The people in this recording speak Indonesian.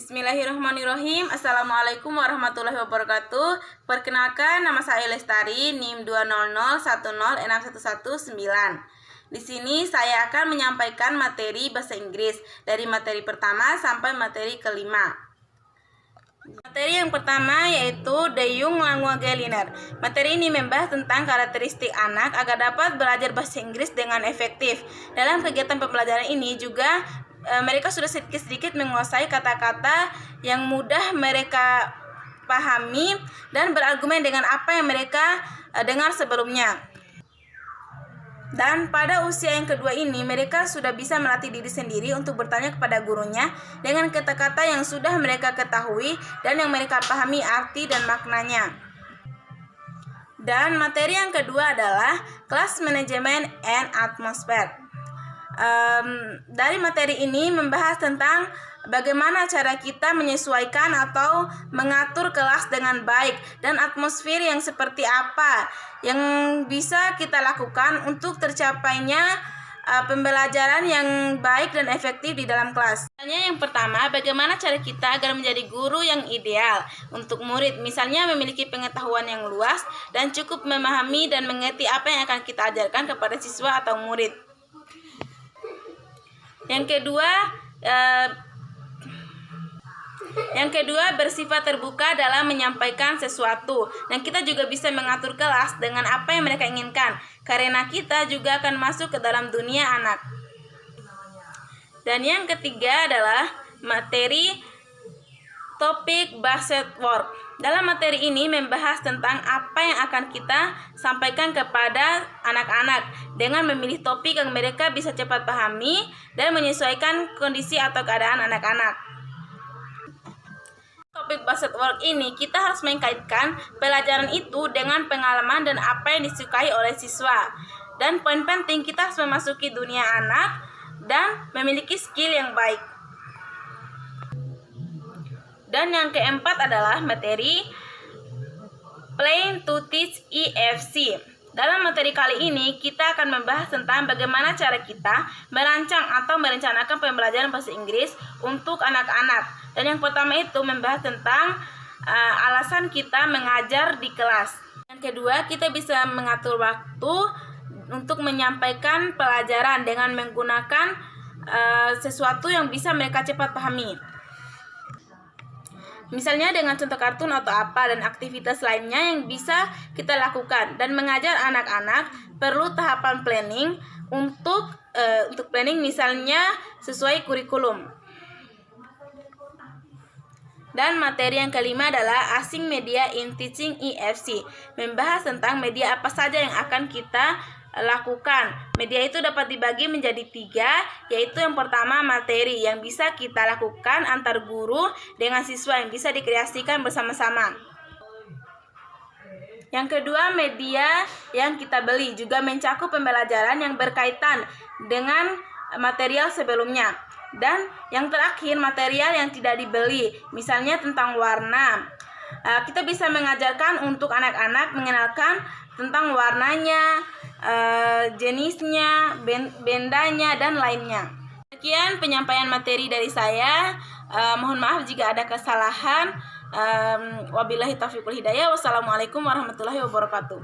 Bismillahirrahmanirrahim. Assalamualaikum warahmatullahi wabarakatuh. Perkenalkan, nama saya Lestari, NIM 200106119. Di sini saya akan menyampaikan materi bahasa Inggris dari materi pertama sampai materi kelima. Materi yang pertama yaitu The Young Language Learner. Materi ini membahas tentang karakteristik anak agar dapat belajar bahasa Inggris dengan efektif. Dalam kegiatan pembelajaran ini juga mereka sudah sedikit-sedikit menguasai kata-kata yang mudah mereka pahami dan berargumen dengan apa yang mereka dengar sebelumnya. Dan pada usia yang kedua ini, mereka sudah bisa melatih diri sendiri untuk bertanya kepada gurunya dengan kata-kata yang sudah mereka ketahui dan yang mereka pahami arti dan maknanya. Dan materi yang kedua adalah Class Management and Atmosphere. Dari materi ini membahas tentang bagaimana cara kita menyesuaikan atau mengatur kelas dengan baik dan atmosfer yang seperti apa yang bisa kita lakukan untuk tercapainya pembelajaran yang baik dan efektif di dalam kelas. Misalnya yang pertama, bagaimana cara kita agar menjadi guru yang ideal untuk murid. Misalnya memiliki pengetahuan yang luas dan cukup memahami dan mengerti apa yang akan kita ajarkan kepada siswa atau murid. Yang kedua bersifat terbuka dalam menyampaikan sesuatu, dan kita juga bisa mengatur kelas dengan apa yang mereka inginkan karena kita juga akan masuk ke dalam dunia anak. Dan yang ketiga adalah materi topik based work. Dalam materi ini membahas tentang apa yang akan kita sampaikan kepada anak-anak dengan memilih topik yang mereka bisa cepat pahami dan menyesuaikan kondisi atau keadaan anak-anak. Topik based work ini kita harus mengkaitkan pelajaran itu dengan pengalaman dan apa yang disukai oleh siswa. Dan poin penting, kita harus memasuki dunia anak dan memiliki skill yang baik. Dan yang keempat adalah materi Plan to Teach EFC. Dalam materi kali ini kita akan membahas tentang bagaimana cara kita merancang atau merencanakan pembelajaran bahasa Inggris untuk anak-anak. Dan yang pertama itu membahas tentang alasan kita mengajar di kelas. Yang kedua, kita bisa mengatur waktu untuk menyampaikan pelajaran dengan menggunakan sesuatu yang bisa mereka cepat pahami. Misalnya dengan contoh kartun atau apa dan aktivitas lainnya yang bisa kita lakukan. Dan mengajar anak-anak perlu tahapan planning untuk planning misalnya sesuai kurikulum. Dan materi yang kelima adalah Asing Media in Teaching EFC. Membahas tentang media apa saja yang akan kita lakukan. Media itu dapat dibagi menjadi 3, yaitu yang pertama materi yang bisa kita lakukan antar guru dengan siswa yang bisa dikreasikan bersama-sama. Yang kedua, media yang kita beli juga mencakup pembelajaran yang berkaitan dengan material sebelumnya. Dan yang terakhir, material yang tidak dibeli, misalnya tentang warna. Kita bisa mengajarkan untuk anak-anak mengenalkan tentang warnanya, jenisnya, bendanya, dan lainnya. Sekian penyampaian materi dari saya. Mohon maaf jika ada kesalahan. Wabillahi taufiq wal hidayah. Wassalamualaikum warahmatullahi wabarakatuh.